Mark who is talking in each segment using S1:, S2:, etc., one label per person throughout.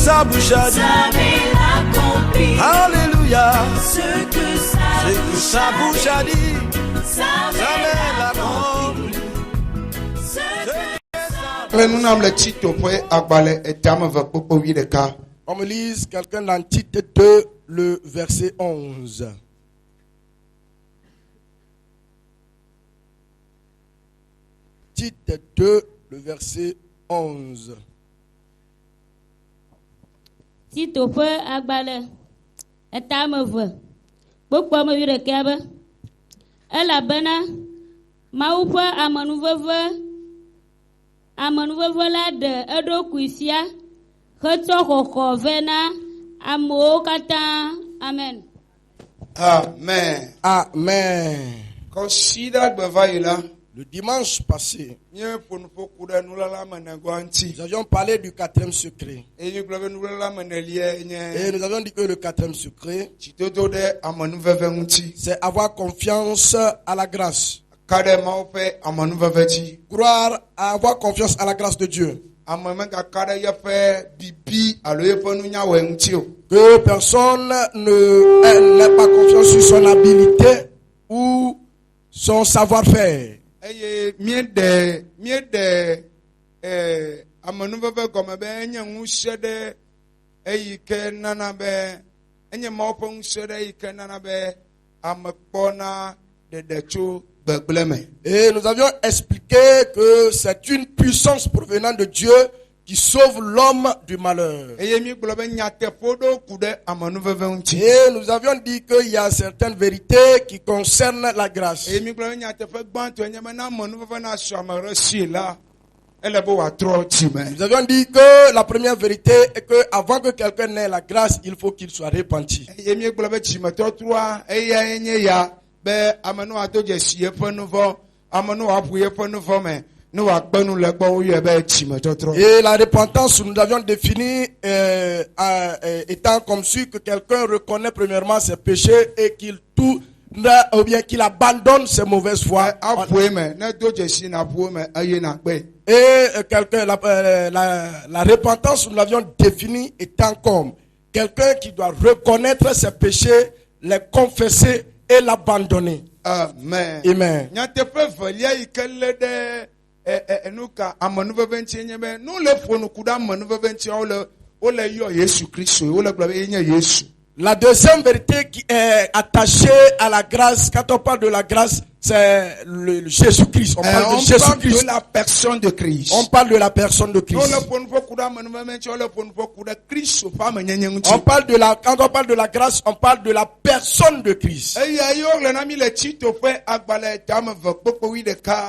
S1: sa bouche a dit, alléluia. Ce que sa bouche a dit, ça l'accomplit.
S2: On me lise quelqu'un dans Tite 2, le verset 11. Tite 2, le verset 11.
S3: Tite au feu agbale etameve gbogbo me wi ɖeke be elabena Mawu ƒe amenuveve la ɖe eɖokui fia hetsɔ xɔxɔ vɛ na amewo katã. Amen.
S2: Amen. Amen.
S1: Amen.
S2: Le dimanche passé, nous avions parlé du 4e secret. Et nous avions dit que le 4e secret, c'est avoir confiance à la grâce. Croire à avoir confiance à la grâce de Dieu. Que personne n'ait pas confiance sur son habilité ou son savoir-faire. Et nous avions expliqué que c'est une puissance provenant de Dieu qui sauve l'homme du malheur. Et nous avions dit qu'il y a certaines vérités qui concernent la grâce. Nous avions dit que la première vérité est que avant que quelqu'un ait la grâce, il faut qu'il soit repenti. Et la repentance, nous avions défini étant comme si que quelqu'un reconnaît premièrement ses péchés et qu'il ou bien qu'il abandonne ses mauvaises voies. Et la repentance, nous l'avions définie étant comme quelqu'un qui doit reconnaître ses péchés, les confesser et l'abandonner.
S1: Amen.
S2: Amen. La deuxième vérité qui est attachée à la grâce, quand on parle de la grâce, c'est le Jésus-Christ. On parle de Jésus-Christ.
S1: De la personne de Christ.
S2: On parle de la personne de Christ. Quand on parle de la grâce, on parle de la personne de Christ.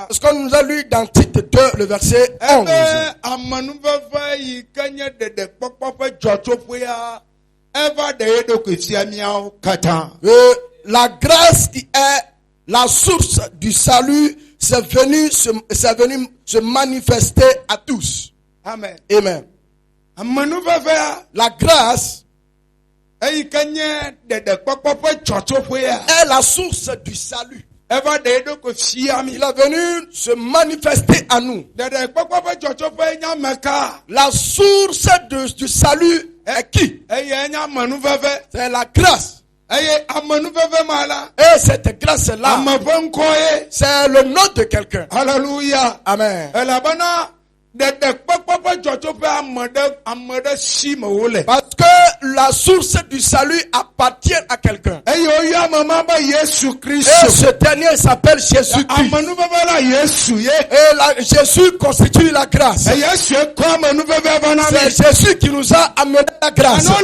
S2: Ce qu'on nous a lu dans Tite 2, le verset 11. La grâce qui est la source du salut, c'est venu se manifester à tous.
S1: Amen.
S2: Amen. La grâce est la source du salut. Il est venu se manifester à nous. La source du salut est qui? C'est la grâce. Et cette grâce-là, c'est le nom de quelqu'un.
S1: Alléluia.
S2: Amen. Parce que la source du salut appartient à quelqu'un. Et ce dernier s'appelle Jésus-Christ. Et Jésus constitue la grâce. C'est Jésus qui nous a amené la grâce. Donc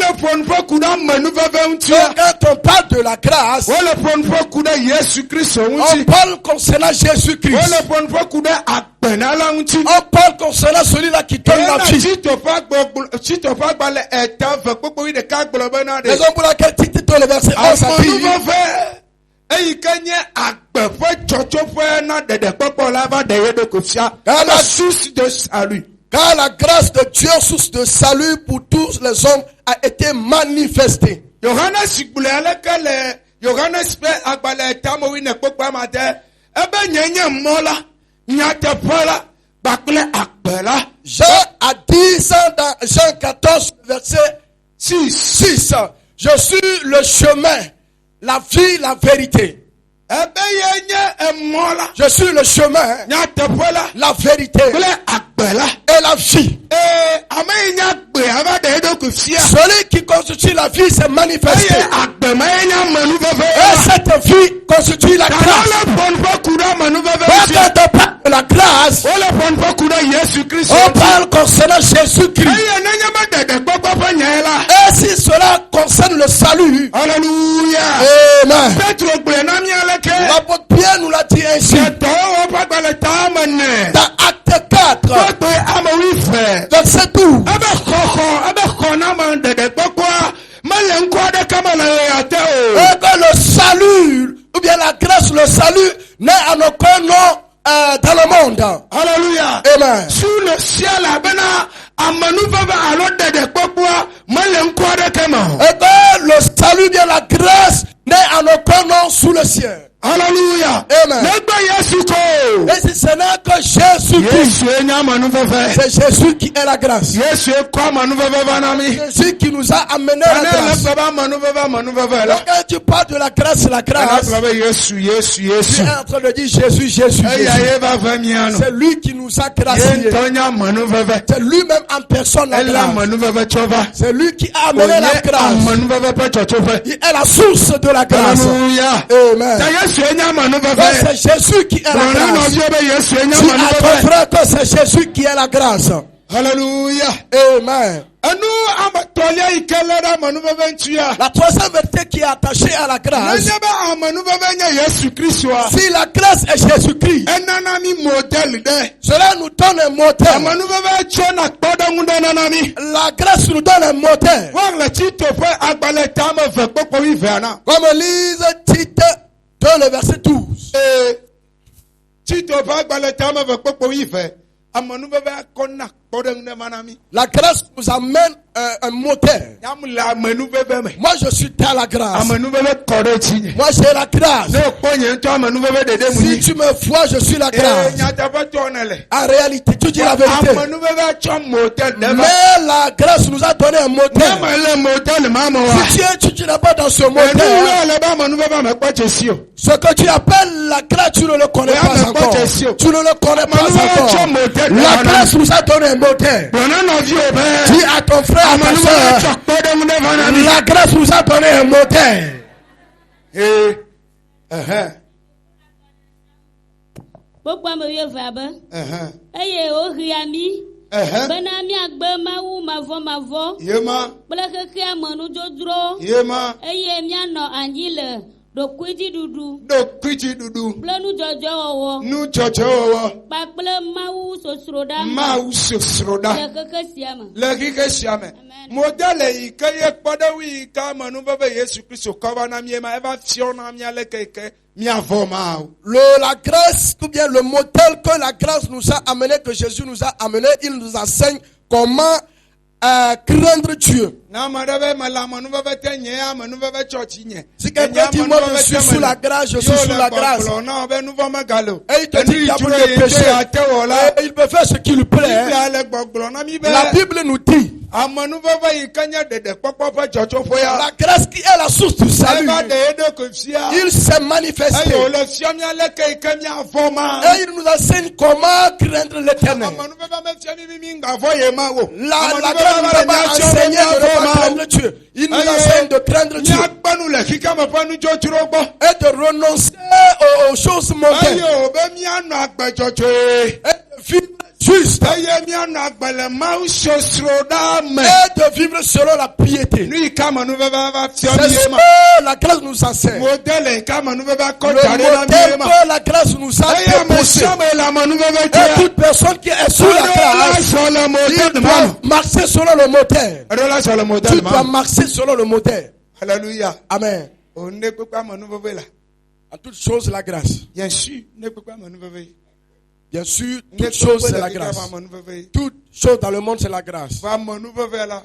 S2: quand on parle de la grâce, on parle concernant Jésus-Christ. On parle concernant celui-là qui donne la vie. Raison pour laquelle Tite 2 le verset 11 a dit
S1: tsɔtsɔƒe na ɖeɖekpɔkpɔ la va ɖe ye ɖo kofia.
S2: Car la-
S1: source de salut.
S2: Car la grâce de Dieu, source de salut pour tous les hommes, a été manifestée.
S1: Yohanes gblɔe aleke le Yohanes ƒe agbalẽ tamewi ne kpɔkpɔ ma de ebe nye mɔ la nyateƒe la kpakple agbe la.
S2: Jean a dit ça dans Jean 14, verset 6. Je suis le chemin, la vie, la vérité.
S1: Ebe ye nye emɔ la
S2: Je suis le chemin,
S1: nyateƒe la
S2: la vérité
S1: kple agbe la.
S2: et la vie.
S1: Ame yi nye agbe ava ɖe ye ɖo kofia.
S2: Celui qui constitue la vie s'est manifesté.
S1: Eye agbe ma ye nye amenuveve.
S2: Et cette vie constitue la grâce.
S1: Wole pɔn ƒe ku ɖe amenuveve ŋuti.
S2: Quand on parle de la grâce,
S1: Wole pɔn ƒe ku ɖe Yesu Kristu
S2: on
S1: ŋuti.
S2: parle concernant Jésus-Christ.
S1: Eye nenye be ɖeɖekpɔkpɔ ƒe nyae la.
S2: Et si cela concerne le salut,
S1: Alléluia.
S2: amen.
S1: Petro gblɔe na mi aleke.
S2: L'apôtre Pierre nous l'a dit ainsi.
S1: Dɔwɔwɔ ƒe agbalẽ ta ame ne.
S2: Dans Acte 4,
S1: Kpɔkpɔ ame wuieve.
S2: verset 12.
S1: Ebe xɔ na ame ɖeɖekpɔkpɔa mele ŋkɔ aɖeke me le ɣeya te o.
S2: Et que le salut, ou bien la grâce, le salut, n'est en aucun nom dans le monde.
S1: Alléluia.
S2: Amen.
S1: Sur le ciel abena amenuveve alo ɖeɖekpɔkpɔa mele ŋkɔ aɖeke me.
S2: Et que le salut, bien la grâce, n'est en aucun nom sous le ciel.
S1: Alléluia.
S2: Amen.
S1: Negbe Yesu ko.
S2: Et si ce n'est que Jésus-Christ,
S1: Yesu nye amenuveve.
S2: c'est Jésus qui est la grâce.
S1: Yesu kɔ amenuveve va na mi.
S2: Jésus qui nous a amené la
S1: Ane le
S2: grâce.
S1: gbe be amenuveve la.
S2: Quand tu parles de la grâce,
S1: Ana
S2: grâce,
S1: gblɔ be Yesu
S2: tu es en train de dire Jésus, Jésus,
S1: eya
S2: Jésus.
S1: ye va ve mia no.
S2: C'est lui qui nous a
S1: Ye
S2: graciés.
S1: ŋutɔ nye amenuveve.
S2: C'est lui-même en personne la
S1: Ele
S2: grâce.
S1: amenuveve tsɔ va.
S2: C'est lui qui a amené la
S1: Wònye
S2: grâce.
S1: amenuveve ƒe tsɔtsɔƒe.
S2: Il est la source de la grâce.
S1: Alléluia.
S2: Amen.
S1: Ta Yesu nye amenuveve.
S2: Donc c'est Jésus qui est la
S1: Gblɔ na
S2: grâce.
S1: nɔviwo be Yesu nye
S2: Dis à ton
S1: amenuveve.
S2: frère que c'est Jésus qui est la grâce.
S1: Alléluia.
S2: Amen.
S1: Enu ametɔlia yi ke lé ɖe amenuveve ŋutia.
S2: La troisième vérité qui est attachée à la grâce,
S1: Nenye be amenuveve nye Yesu Kristoa.
S2: si la grâce est Jésus-Christ,
S1: Enana mi modèle ɖe.
S2: cela nous donne un modèle.
S1: Amenuveve tsɔna kpɔɖeŋu ɖe nana mi.
S2: La grâce nous donne un modèle.
S1: Woaxlẽ Tito ƒe agbalẽ ta ame eve kpɔkpɔ wuievea na.
S2: Comme lise Tite 2, le verset 12.
S1: Tito ƒe agbalẽ ta ame eve kpɔkpɔ wuieve. Amenuveve kɔna kpɔɖeŋu ɖe ma na mi.
S2: La grâce nous amène un modèle.
S1: Nyam le amenuveve me.
S2: Moi, je suis dans la grâce.
S1: Amenuveve kɔ ɖe dzinye.
S2: Moi, j'ai la grâce.
S1: Ne wòkpɔ nye ŋutɔ amenuveve ɖeɖe mu
S2: Si
S1: nyi.
S2: tu me vois, je suis la grâce.
S1: Nyateƒetɔ ne le.
S2: En réalité, tu dis la vérité.
S1: Amenuveve tsɔ modèle ɖe va.
S2: Mais la grâce nous a donné un
S1: Ne
S2: modèle.
S1: mele modèle ma me wa.
S2: Si tu n'es pas dans ce
S1: Enu
S2: modèle,
S1: wo le be amenuveve me kpɔ dzesi o.
S2: ce que tu appelles la grâce, tu ne le connais
S1: Mais
S2: pas
S1: avec
S2: encore.
S1: quoi tu es?
S2: Tu ne le connais pas
S1: Amenuveve tsɔ
S2: encore.
S1: modèle
S2: La
S1: ɖe va na
S2: grâce nous a donné un modèle.
S1: mi. Gblɔ na nɔviwo be.
S2: Dis à ton frère, à ta
S1: Amenuveve
S2: soeur,
S1: tsɔ kpɔɖeŋu ɖe va na mi.
S2: la grâce nous a donné un modèle.
S3: Gbogbo ame wuieve abe. Eye wohea mi. Bena miagbe Mawu mavɔmavɔ
S1: Yema.
S3: kple xexea me nudzrodzro.
S1: Yema.
S3: Eye mianɔ anyi le ɖokuidziɖuɖu
S1: Ɖo kpitsi ɖuɖu.
S3: kple nudzɔdzɔwɔwɔ
S1: Nu dzɔdzɔwɔwɔ.
S3: kpakple Mawu sosroɖa me
S1: Mawu sosro ɖa.
S3: le xexe sia me.
S1: Le xixe sia me. Modèle yi ke ye kpɔɖeŋu yi ke amenuveve Yesu Kristo kɔ va na mi ma eva fiɔ na mi aleke yi ke miavɔ ma o.
S2: La grâce, ou bien le modèle que la grâce nous a amené, que Jésus nous a amené, il nous enseigne comment craindre Dieu.
S1: Na ame ɖe be mele amenuveve te nye amenuveve tsɔtsi nye.
S2: Si quelqu'un dit moi je suis sous la grâce, je suis sous la grâce.
S1: Gblɔ na wo be nu vɔ megale o.
S2: Et il te dit qu'il y a
S1: Enu
S2: beaucoup
S1: yi
S2: de
S1: tu
S2: péchés.
S1: ate wɔ la.
S2: Et il peut faire ce qui lui plaît.
S1: Biblia le gbɔgblɔ na mi be.
S2: La Bible nous dit,
S1: Amenuveve yi ke nye ɖeɖekpɔkpɔ ƒe dzɔdzɔƒea.
S2: la grâce qui est la source du salut,
S1: Eva ɖe ye ɖo ko fia.
S2: il s'est manifesté.
S1: Eye wòle fia mi aleke yi ke miavɔ ma.
S2: Et il nous enseigne comment craindre l'éternel.
S1: Amenuveve me fia mi ŋgbavɔ ye ma o.
S2: La grâce nous a pas enseigné de ne pas craindre Dieu. Il nous enseigne de craindre Dieu
S1: Miagbenu le xixeme ƒe nudzodzro gbɔ.
S2: et de renoncer aux choses mondaines.
S1: Eye wo be mianɔ agbe dzɔdzɔe.
S2: Et de vivre juste.
S1: Eye mianɔ agbe le Mawu sosro ɖa me.
S2: Et de vivre selon la piété.
S1: Nu yi ke amenuveve va fia
S2: C'est
S1: mi
S2: ce
S1: ye ma.
S2: que la grâce nous enseigne.
S1: Modèle yi ke amenuveve kɔ
S2: Le
S1: da ɖe na mi
S2: modèle
S1: ye ma.
S2: que la grâce nous a
S1: Eye ame
S2: déposé.
S1: sia ame le amenuveve
S2: Et
S1: tia.
S2: toute personne qui est sous la grâce,
S1: Sur le
S2: il
S1: modèle
S2: doit
S1: ma.
S2: marcher selon le modèle.
S1: Eɖo la sur le
S2: Tu
S1: modèle
S2: dois
S1: ma.
S2: marcher selon le modèle.
S1: Alléluia.
S2: Amen.
S1: Onde kpekpe amenuveve la.
S2: En toute chose, la grâce.
S1: Bien sûr, ne peut pas me veiller.
S2: Bien sûr, toute chose, c'est la grâce. Toute chose dans le monde, c'est la grâce.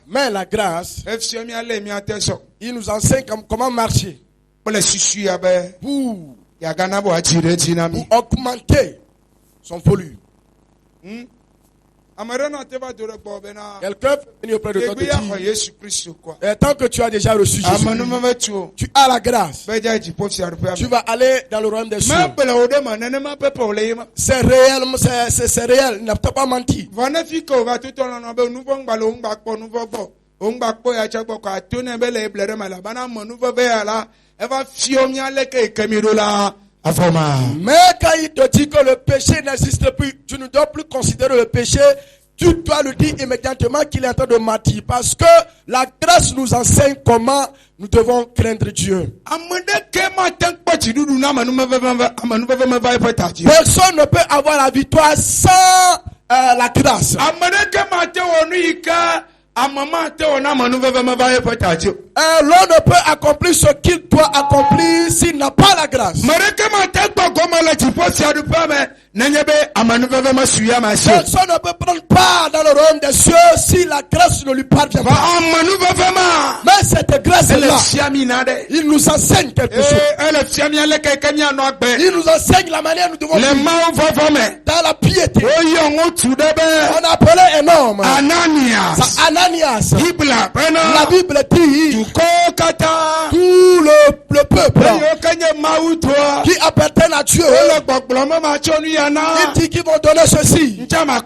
S2: Mais la grâce, il nous enseigne comment marcher. Pour augmenter son volume. Quelqu'un peut venir auprès de toi et dire, tant que tu as déjà reçu Jésus, tu as la grâce. Tu vas aller dans le royaume des cieux. C'est réel, c'est réel, il n'a pas menti. Mais quand il te dit que le péché n'existe plus, tu ne dois plus considérer le péché, tu dois lui dire immédiatement qu'il est en train de mentir. Parce que la grâce nous enseigne comment nous devons craindre Dieu. Personne ne peut avoir la victoire sans la grâce. L'homme ne peut accomplir ce qu'il doit accomplir s'il n'a pas la grâce. Personne ne peut prendre part dans le royaume des cieux si la grâce ne lui parvient pas. Mais cette grâce-là, il nous enseigne quelque chose. Il nous enseigne la manière nous devons vivre dans la piété. On appelait un homme Ananias. La Bible dit tout le peuple qui appartient à Dieu, il dit qu'ils vont donner ceci. Moi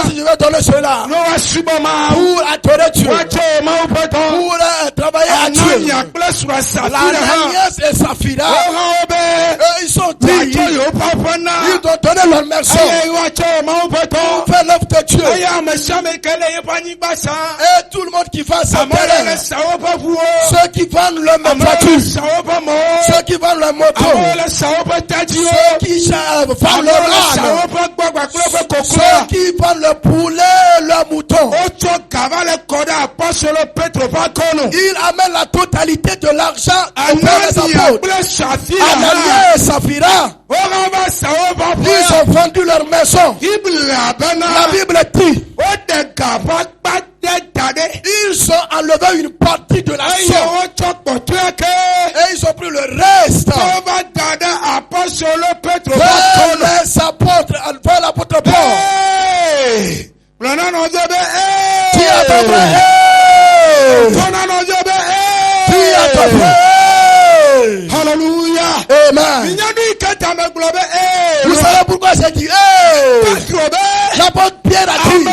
S2: je vais donner cela pour adorer Dieu, pour travailler à Dieu. Ananias et Saphira, ils sont dit, ils doivent donner leur maison pour faire l'œuvre de Dieu. Et tout le monde qui va sa terre, ceux qui vendent leur voiture, ceux qui vendent leur moto, ceux qui vendent leur âne, ceux qui vendent leur poulet, leur mouton, ils amènent la totalité de l'argent auprès des apôtres. Ananias et Saphira, ils ont vendu leur maison. La Bible dit, ils ont enlevé une partie de la somme et ils ont pris le reste. Les apôtres, vers l'apôtre Paul. Alléluia. Amen. Vous savez pourquoi j'ai dit l'apôtre Pierre a dit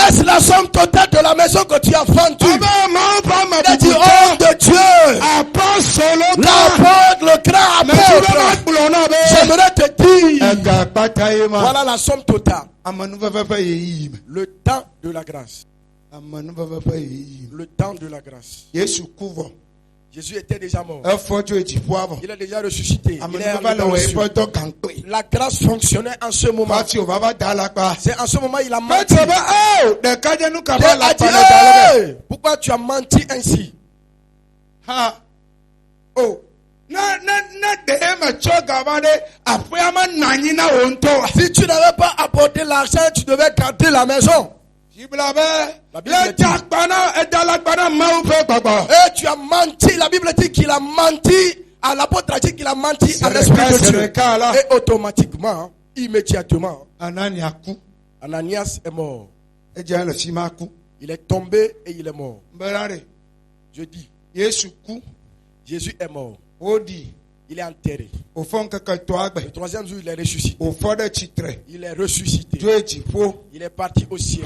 S2: est-ce la somme totale de la maison que tu as vendue? Il a dit homme de Dieu, l'apôtre, le grand apôtre, j'aimerais te dire voilà la somme totale. Le temps de la grâce. Le temps de la grâce. Jésus était déjà mort. Il a déjà ressuscité. La grâce fonctionnait en ce moment. C'est en ce moment il a menti. Il a dit, pourquoi tu as menti ainsi? Si tu n'avais pas apporté l'argent, tu devais garder la maison. La Bible dit, et tu as menti. La Bible dit qu'il a menti. À l'apôtre a dit qu'il a menti à l'Esprit de Dieu. Et automatiquement, immédiatement, Ananias est mort. Il est tombé et il est mort. Je dis, Jésus est mort. Il est enterré. Le troisième jour, il est ressuscité. Il est ressuscité. Il est parti au ciel.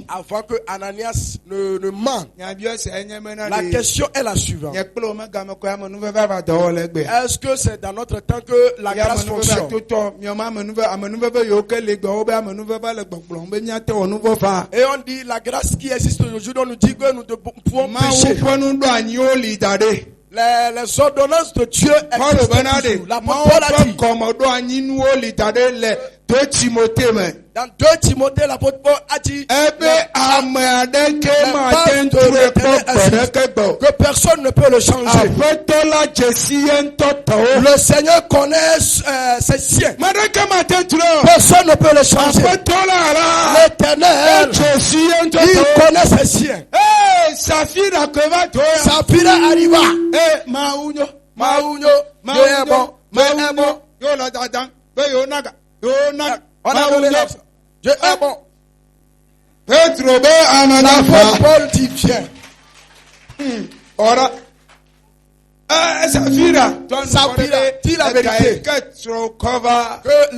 S2: Avant que Ananias ne mente, la question est la suivante. Est-ce que c'est dans notre temps que la grâce fonctionne? Et on dit la grâce qui existe aujourd'hui, on nous dit que nous pouvons pécher. Les ordonnances de Dieu existent toujours. L'apôtre Paul a dit dans 2 Timothée, l'apôtre Paul a dit les bases de insiste, que personne ne peut le changer. Le Seigneur connaît ses siens. Personne ne peut le changer. L'Éternel, il connaît ses siens. Saphira arriva. Maunyo, Dieu est bon, Dieu est bon. On a donné la Dieu est bon. L'apôtre Paul dit viens. Saphira, dis la vérité. Que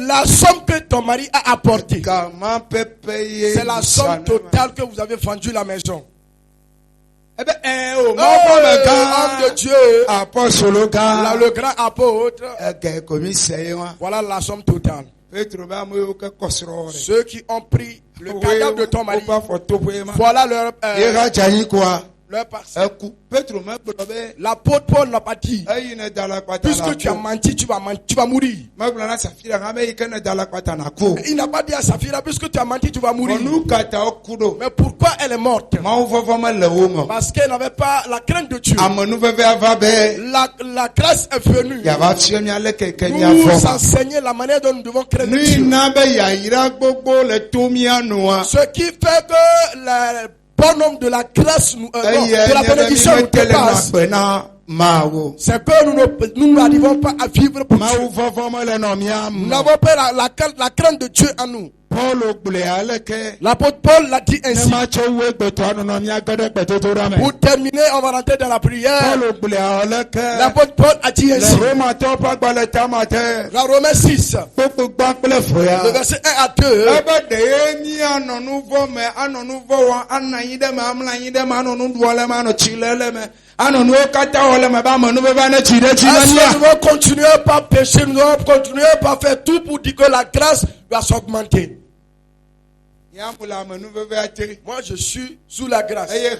S2: la somme que ton mari a apportée, c'est la somme totale que vous avez vendu la maison. Homme de Dieu, le grand apôtre, voilà la somme totale. Ceux qui ont pris le cadavre de ton mari, voilà leur parcelle. L'apôtre Paul n'a pas dit, puisque tu as menti, tu vas mourir. Il n'a pas dit à Saphira, puisque tu as menti, tu vas mourir. Mais pourquoi elle est morte? Parce qu'elle n'avait pas la crainte de Dieu. La grâce est venue nous enseigner la manière dont nous devons craindre Dieu. Ce qui fait que le bon homme de la grâce, de la bénédiction nous dépasse, c'est que nous n'arrivons pas à vivre pour Dieu. Nous n'avons pas la crainte de Dieu en nous. L'apôtre Paul l'a dit ainsi. Pour terminer, on va rentrer dans la prière. L'apôtre Paul a dit ainsi. Dans Romains 6, le verset 1 à 2. Nous devons continuer par pécher, nous devons continuer par faire tout pour dire que la grâce doit s'augmenter. Moi, je suis sous la grâce. C'est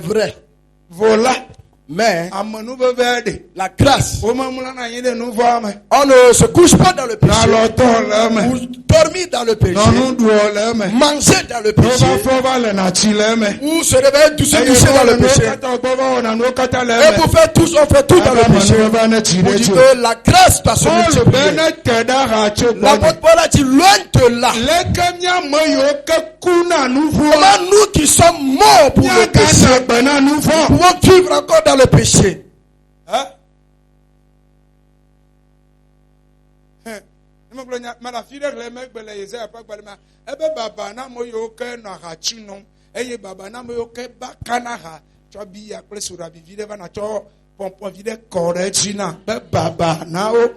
S2: vrai. Voilà. Mais la grâce, on ne se couche pas dans le péché, ou dormir dans le péché, manger dans le péché, ou se réveiller tout se coucher dans le péché. Et pour faire tous, on fait tout dans le péché. Pour dire que la grâce doit se multiplier. L'apôtre Paul a dit loin de là. Comment nous qui sommes morts pour le péché, nous pouvons vivre encore dans le péché?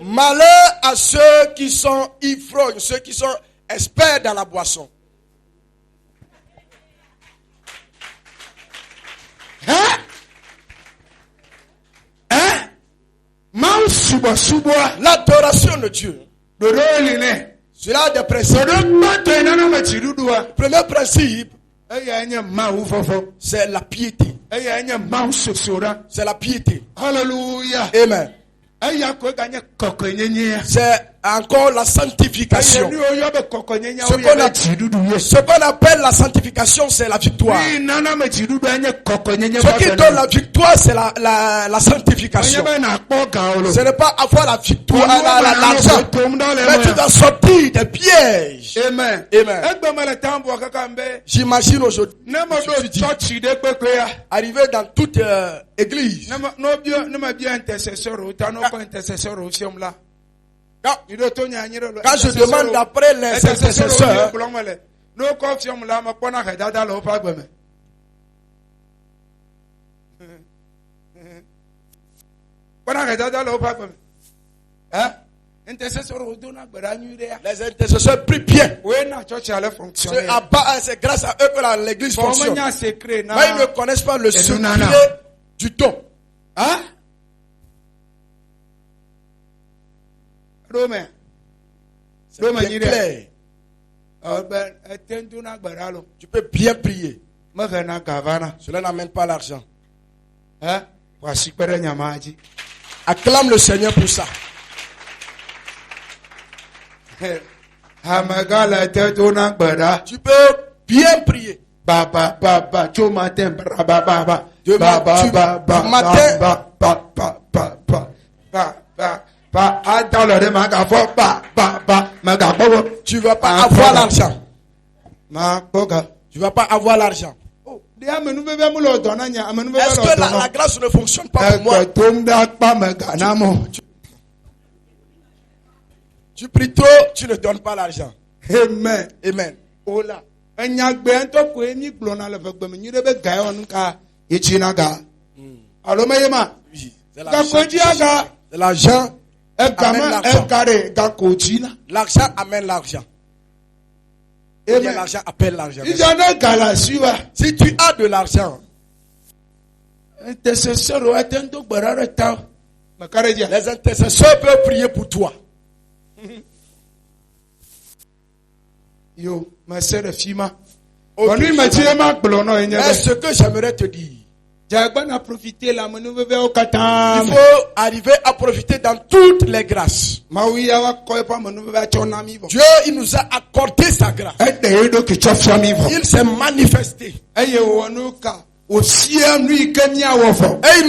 S2: Malheur à ceux qui sont ivrognes, ceux qui sont experts dans la boisson. L'adoration de Dieu. Cela a des principes. Le premier principe, c'est la piété. C'est la piété.
S1: Alléluia.
S2: Amen. C'est encore la sanctification. Ce qu'on appelle la sanctification, c'est la victoire. Ce qui donne la victoire, c'est la sanctification. Ce n'est pas avoir la victoire, l'argent, mais tu dois sortir des pièges. Amen. J'imagine aujourd'hui, arriver dans toute église. Quand je demande d'après les intercesseurs, les intercesseurs prient bien. C'est grâce à eux que l'église fonctionne. Mais ils ne connaissent pas le secret du don. C'est clair. Tu peux bien prier.
S1: Magana Gavana.
S2: Cela n'amène pas l'argent.
S1: Hein? Voici Père Nyamaji.
S2: Acclame le Seigneur pour ça.
S1: Hamagala Tedona Bada.
S2: Tu peux bien prier.
S1: Baba, baba, tu matin, baba, baba.
S2: Du matin. Tu ne vas pas avoir l'argent. Tu ne vas pas avoir l'argent. Est-ce que la grâce ne fonctionne pas pour moi? Tu pries trop, tu ne donnes pas l'argent.
S1: Amen.
S2: Amen. Oui, c'est l'argent. L'argent amène l'argent. L'argent appelle l'argent. Si tu as de l'argent, les intercesseurs peuvent prier pour toi.
S1: Mais ce que
S2: j'aimerais te dire, il faut arriver à profiter dans toutes les grâces. Dieu, il nous a accordé sa grâce. Il s'est manifesté. Et il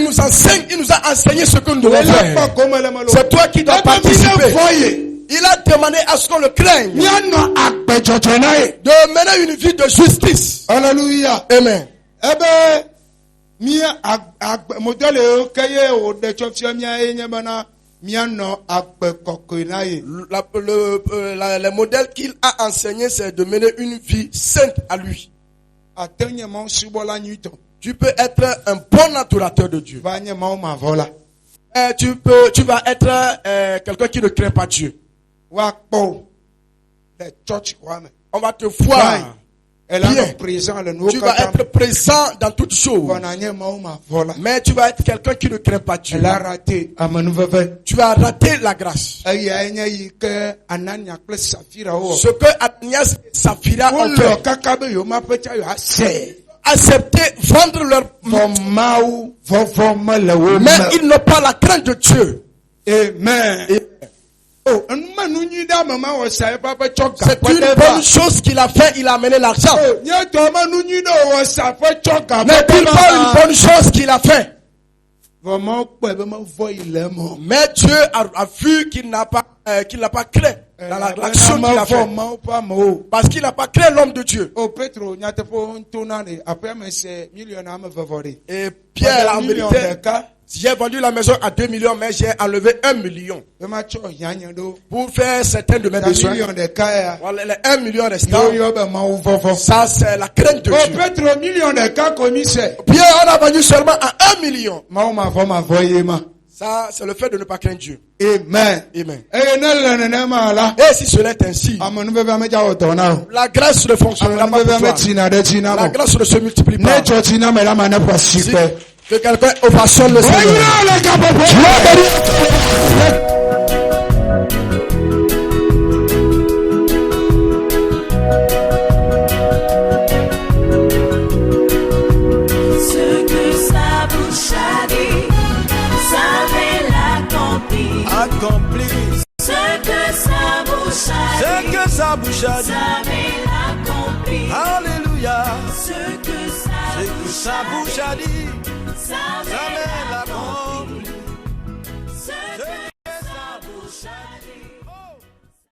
S2: nous enseigne, il nous a enseigné ce que nous devons faire. C'est toi qui dois participer. Il a demandé à ce qu'on le craigne. De mener une vie de justice.
S1: Alléluia.
S2: Amen.
S1: Les
S2: modèles qu'il a enseigné, c'est de mener une vie sainte à lui. Tu peux être un bon adorateur de Dieu. Tu vas être quelqu'un qui ne craint pas Dieu. On va te voir. Tu vas être présent dans toutes choses. Mais tu vas être quelqu'un qui ne craint pas Dieu. Tu vas rater la grâce. Ce que Ananias et Saphira ont fait. Accepter, vendre leur mais ils n'ont pas la crainte de Dieu.
S1: Amen.
S2: C'est une bonne chose qu'il a fait, il a amené l'argent. N'est-il pas une bonne chose qu'il a fait? Mais Dieu a vu qu'il n'a pas craint dans l'action qu'il a fait. Parce qu'il n'a pas craint l'homme de Dieu. Et Pierre a mérité. J'ai vendu la maison à 2 millions, mais j'ai enlevé 1 million. Pour faire certains de mes besoins. Les 1 million restants. Ça, c'est la crainte de Dieu. Pierre, on a vendu seulement à 1 million. Ça, c'est le fait de ne pas craindre Dieu.
S1: Amen.
S2: Amen. Et si cela est ainsi, la grâce ne fonctionnera pas pour toi. La grâce ne se multiplie pas. Que quelqu'un ovationne le Seigneur.
S4: Ce que sa bouche a dit, ça va l'accomplir. Ce que sa bouche a dit, ça va l'accomplir.
S5: Alléluia.
S4: Ce que sa bouche a dit.